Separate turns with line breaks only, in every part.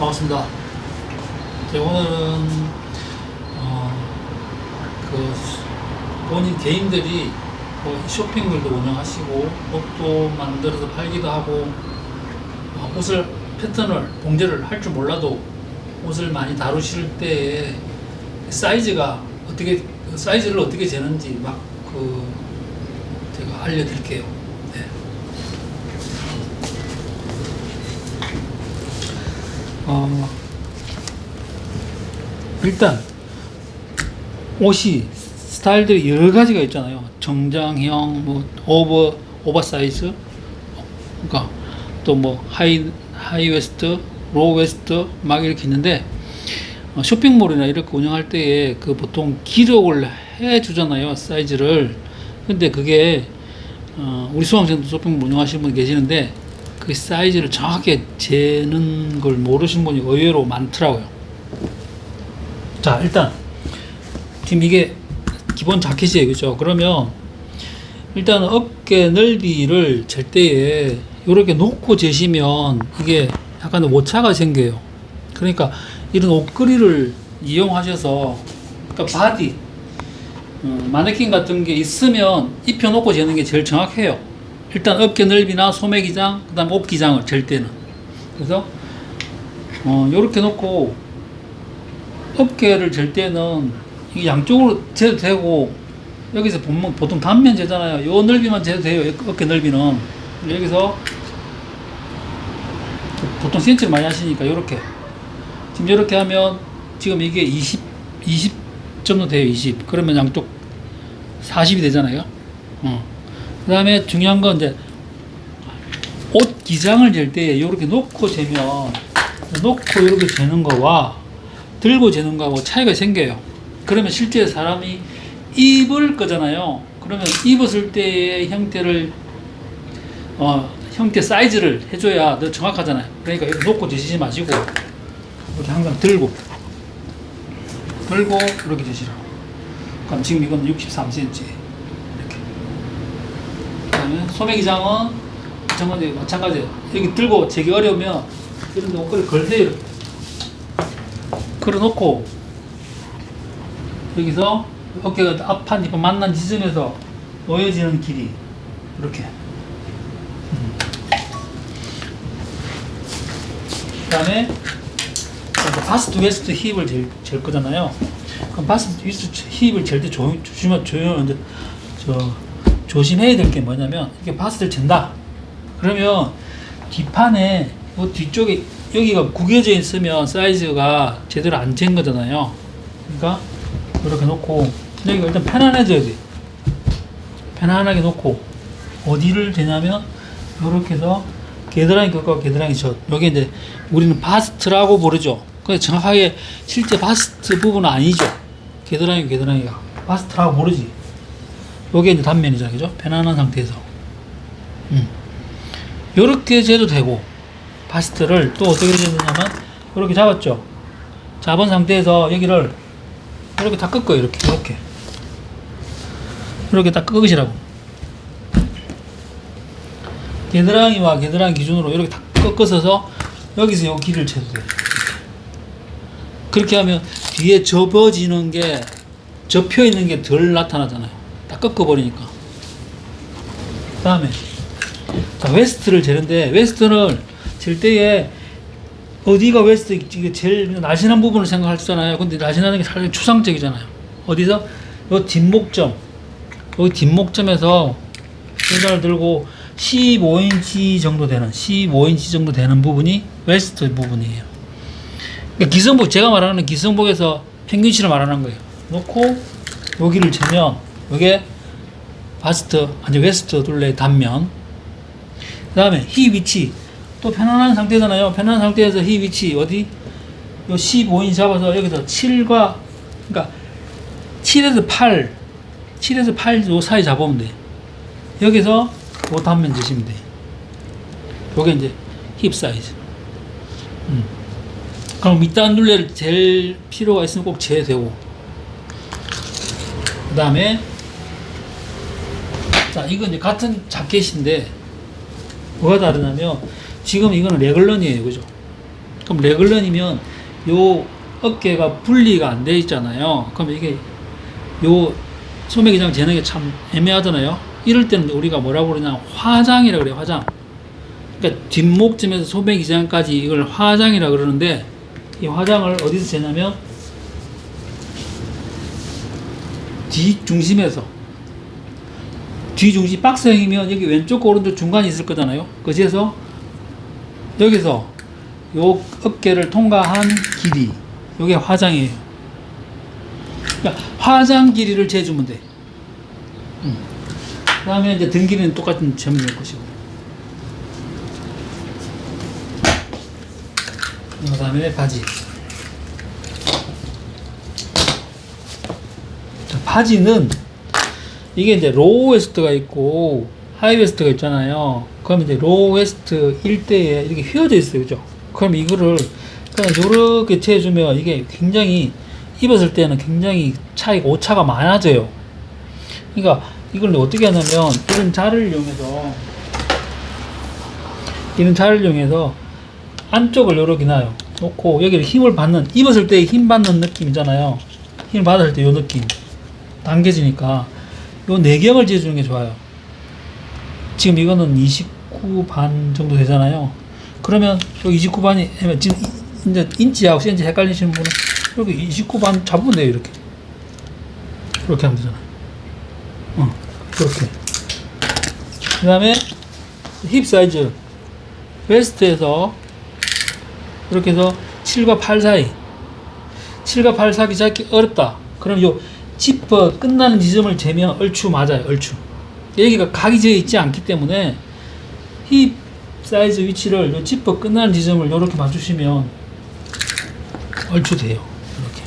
반갑습니다. 오늘은 그 본인 개인들이 뭐 쇼핑몰도 운영하시고 옷도 만들어서 팔기도 하고 옷을 패턴을 봉제를 할 줄 몰라도 옷을 많이 다루실 때에 사이즈가 어떻게 사이즈를 어떻게 재는지 막 제가 알려드릴게요. 네. 일단 옷이 스타일들이 여러 가지가 있잖아요. 정장형, 뭐 오버사이즈, 그러니까 또 뭐 하이웨스트, 로우웨스트 막 이렇게 있는데 쇼핑몰이나 이렇게 운영할 때에 그 보통 기록을 해 주잖아요, 사이즈를. 근데 그게 우리 수강생도 쇼핑몰 운영하시는 분 계시는데 그 사이즈를 정확하게 재는 걸 모르시는 분이 의외로 많더라고요. 자, 일단 지금 이게 기본 자켓이에요, 그죠? 그러면 일단 어깨 넓이를 잴 때에 이렇게 놓고 재시면 이게 약간 오차가 생겨요. 그러니까 이런 옷걸이를 이용하셔서, 그러니까 바디 마네킹 같은 게 있으면 입혀놓고 재는 게 제일 정확해요. 일단 어깨 넓이나 소매 기장, 그 다음 옥 기장을 잴 때는. 그래서 요렇게 놓고 어깨를 잴 때는 이게 양쪽으로 재도 되고, 여기서 보면 보통 단면 재잖아요. 요 넓이만 재도 돼요, 어깨 넓이는. 여기서 보통 센치를 많이 하시니까 요렇게 지금 이렇게 하면 지금 이게 20 정도 돼요. 20. 그러면 양쪽 40이 되잖아요. 그 다음에 중요한 건 이제 옷 기장을 잴 때 이렇게 놓고 재면, 놓고 이렇게 재는 거와 들고 재는 거하고 차이가 생겨요. 그러면 실제 사람이 입을 거잖아요. 그러면 입었을 때의 형태를 형태 사이즈를 해줘야 더 정확하잖아요. 그러니까 이렇게 놓고 재시지 마시고 이렇게 항상 들고 이렇게 재시라고. 그럼 지금 이건 63cm 이렇게. 그다음에 소매 기장은 마찬가지예요. 여기 들고 재기 어려우면 이런 데 옷걸이 걸세요. 이렇게 걸어놓고 여기서 어깨가 앞판 뒷판 만난 지점에서 놓여지는 길이 이렇게. 그 다음에 바스트 웨스트 힙을 잴 거잖아요. 그럼 바스트 웨스트 힙을 잴 때 조심해야 될 게 뭐냐면, 이렇게 바스트를 잰다 그러면 뒷판에 뒤쪽에 여기가 구겨져 있으면 사이즈가 제대로 안 잰 거잖아요. 그러니까 이렇게 놓고 여기가 일단 편안해져야 돼. 편안하게 놓고 어디를 재냐면 이렇게 해서 겨드랑이 끝과 겨드랑이 젖, 여기 이제 우리는 바스트라고 부르죠. 근데 정확하게 실제 바스트 부분은 아니죠. 겨드랑이가 바스트라고 부르지. 요게 이제 단면이잖아요, 그죠? 편안한 상태에서 요렇게 재도 되고, 바스트를 또 어떻게 재느냐면 요렇게 잡았죠. 잡은 상태에서 여기를 이렇게 다 꺾어요. 이렇게 딱 꺾으시라고. 겨드랑이와 겨드랑이 기준으로 이렇게 다 꺾어서 여기서 요 길이를 재도 돼요. 그렇게 하면 뒤에 접어지는 게, 접혀 있는 게 덜 나타나잖아요. 다 꺾어버리니까. 그 다음에 웨스트를 재는데, 웨스트를 잴 때에 어디가 웨스트, 이게 제일 날씬한 부분을 생각하잖아요. 근데 날씬하는 게 사실 추상적이잖아요. 어디서? 요 뒷목점, 여기 뒷목점에서 일자를 들고 15인치 정도 되는 부분이 웨스트 부분이에요. 그러니까 기성복, 제가 말하는 기성복에서 평균치를 말하는 거예요. 놓고 여기를 재면 이게 바스트, 아니 웨스트 둘레 단면. 그 다음에 힙 위치, 또 편안한 상태잖아요. 편안한 상태에서 힙 위치 어디? 요 15인치 잡아서 여기서 7과, 그러니까 7에서 8 요 사이 잡으면 돼. 여기서 요 단면 재시면 돼. 요게 이제 힙 사이즈. 그럼 밑단 둘레를 잴 필요가 있으면 꼭 재야 되고. 그 다음에 자, 이건 이제 같은 자켓인데 뭐가 다르냐면, 지금 이거는 레글런이에요, 그죠? 그럼 레글런이면 요 어깨가 분리가 안 돼 있잖아요. 그럼 이게 요 소매 기장 재는 게 참 애매하잖아요. 이럴 때는 우리가 뭐라고 그러냐, 화장이라 그래요. 화장. 그러니까 뒷목쯤에서 소매 기장까지 이걸 화장이라 그러는데, 이 화장을 어디서 재냐면 뒷중심에서, 뒤중심 박스형이면 여기 왼쪽 오른쪽 중간이 있을 거잖아요. 그래서 여기서 요 어깨를 통과한 길이, 요게 화장이에요. 그러니까 화장 길이를 재주면 돼. 그 다음에 이제 등 길이는 똑같은 점이 될 것이고. 그 다음에 바지. 자, 바지는 이게 이제 로우 웨스트가 있고 하이 웨스트가 있잖아요. 그럼 이제 로우 웨스트 일대에 이렇게 휘어져 있어요. 그죠? 그럼 이거를 그냥 요렇게 재주면 이게 굉장히 입었을 때는 굉장히 차이가, 오차가 많아져요. 그러니까 이걸 어떻게 하냐면 이런 자를 이용해서 안쪽을 요렇게 놔요. 놓고 여기를 힘을 받는, 입었을 때 힘 받는 느낌이잖아요. 힘을 받을 때 요 느낌 당겨지니까 요 내경을 재주는 게 좋아요. 지금 이거는 29 반 정도 되잖아요. 그러면 요 29 반이 지금 이제 인치하고 센치 헷갈리시는 분은 여기 29 반 잡으면 돼요. 이렇게 하면 되잖아. 그렇게. 그 다음에 힙 사이즈, 웨스트에서 이렇게 해서 7과 8 사이, 7과 8 사이 잡기 어렵다. 그럼 요 지퍼 끝나는 지점을 재면 얼추 맞아요. 얼추. 여기가 각이 되어 있지 않기 때문에 힙 사이즈 위치를 요 지퍼 끝나는 지점을 이렇게 맞추시면 얼추 돼요. 이렇게.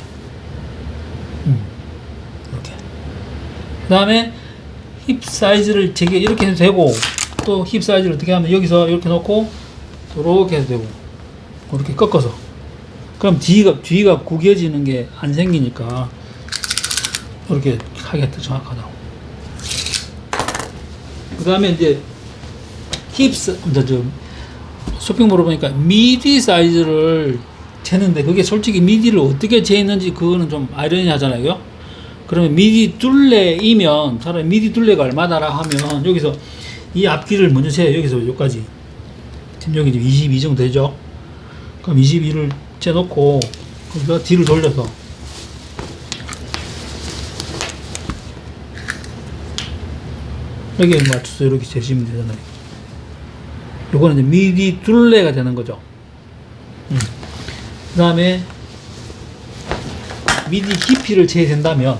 이렇게. 그 다음에 힙 사이즈를 재게 이렇게 해도 되고, 또 힙 사이즈를 어떻게 하면 여기서 이렇게 놓고 이렇게 해도 되고, 이렇게 꺾어서. 그럼 뒤가 구겨지는 게 안 생기니까 이렇게 하기가 더 정확하다고. 그 다음에 이제 쇼핑몰을 보니까 미디 사이즈를 재는데, 그게 솔직히 미디를 어떻게 재는지 그거는 좀 아이러니하잖아요. 그러면 미디 둘레이면 차라리 미디 둘레가 얼마다라 하면 여기서 이 앞길을 먼저 재요. 여기서 여기까지. 지금 여기 22 정도 되죠. 그럼 22를 재놓고 거기서 뒤를 돌려서 여기에 맞춰서 이렇게 재시면 되잖아요. 요거는 이제 미디 둘레가 되는 거죠. 그 다음에 미디 깊이를 재야 된다면,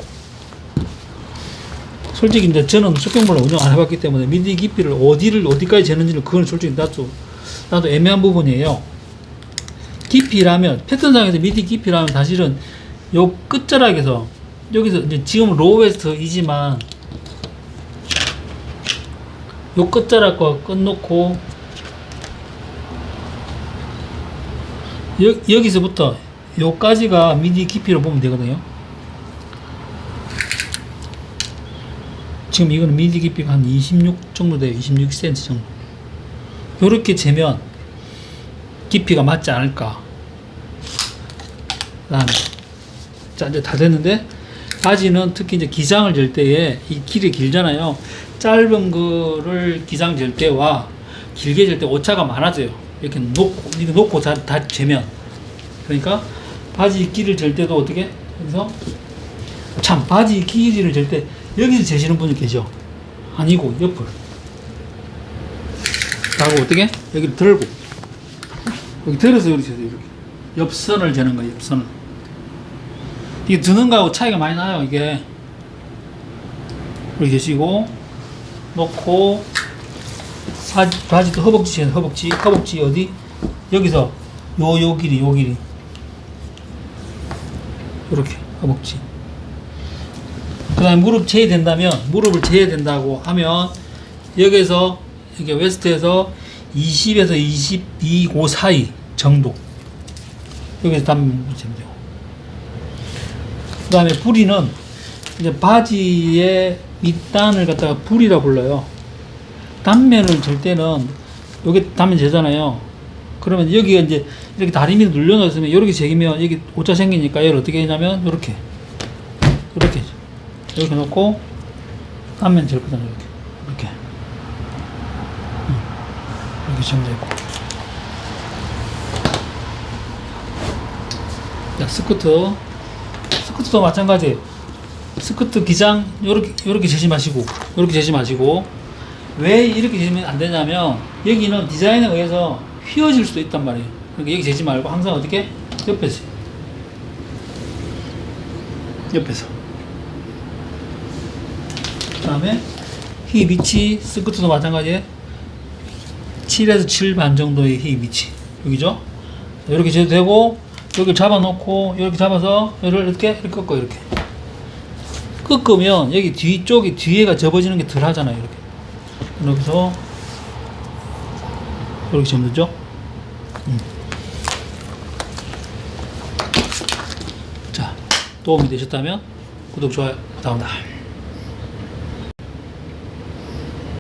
솔직히 이제 저는 쇼핑몰을 운영 안 해봤기 때문에 미디 깊이를 어디까지 재는지를 그건 솔직히 나도 애매한 부분이에요. 깊이라면, 패턴상에서 미디 깊이라면 사실은 요 끝자락에서, 여기서 이제 지금 로우 웨스트이지만 요 끝자락과 끝놓고 여기서부터 요까지가 미디 깊이로 보면 되거든요. 지금 이거는 미디 깊이가 한 26 정도 돼요. 26cm 정도. 요렇게 재면 깊이가 맞지 않을까. 그다음에 자, 이제 다 됐는데, 바지는 특히 이제 기장을 잴 때에 이 길이 길잖아요. 짧은 거를 기장 잴 때와 길게 잴 때 오차가 많아져요. 이렇게 놓고 다 재면. 그러니까 바지 길이를 잴 때도 어떻게? 여기서 참, 바지 길이를 잴 때 여기서 재시는 분이 계셔. 아니고 옆을 하고 어떻게? 여기를 들고 여기 들어서 이렇게 재요. 이렇게 옆선을 재는 거예요. 옆선을. 이게 드는 거하고 차이가 많이 나요. 이게 이렇게 계시고 놓고 바지도 허벅지 재는, 허벅지 어디? 여기서 요 길이 이렇게 허벅지. 그 다음에 무릎을 재야 된다고 하면 여기서 이게 웨스트에서 20에서 22, 그 사이 정도, 여기서 재면 돼요. 그 다음에 부리는 이제 바지의 밑단을 갖다가 부리라 불러요. 단면을 잴 때는 요게 단면 재잖아요. 그러면 여기가 이제 이렇게 다리 밑에 눌려놨으면 이렇게 제기면 여기 오자 생기니까 얘를 어떻게 했냐면 이렇게 이렇게 놓고 앞면 제일 크잖아요. 이렇게 이렇게 지금 되고. 자, 스커트도 마찬가지. 스커트 기장 요렇게 재지 마시고 왜 이렇게 재면 안 되냐면 여기는 디자인에 의해서 휘어질 수도 있단 말이에요. 그러니까 여기 재지 말고 항상 어떻게 옆에서 그 다음에 힙 위치 스커트도 마찬가지에 7에서 7 반 정도의 힙 위치 여기죠. 이렇게 재도 되고 여기를 잡아놓고 이렇게 잡아서 얘를 이렇게 꺾어 이렇게 꺾으면 여기 뒤쪽이 뒤에가 접어지는 게 덜 하잖아요. 이렇게 여기서 이렇게 접는죠. 자, 도움이 되셨다면 구독, 좋아요 부탁합니다.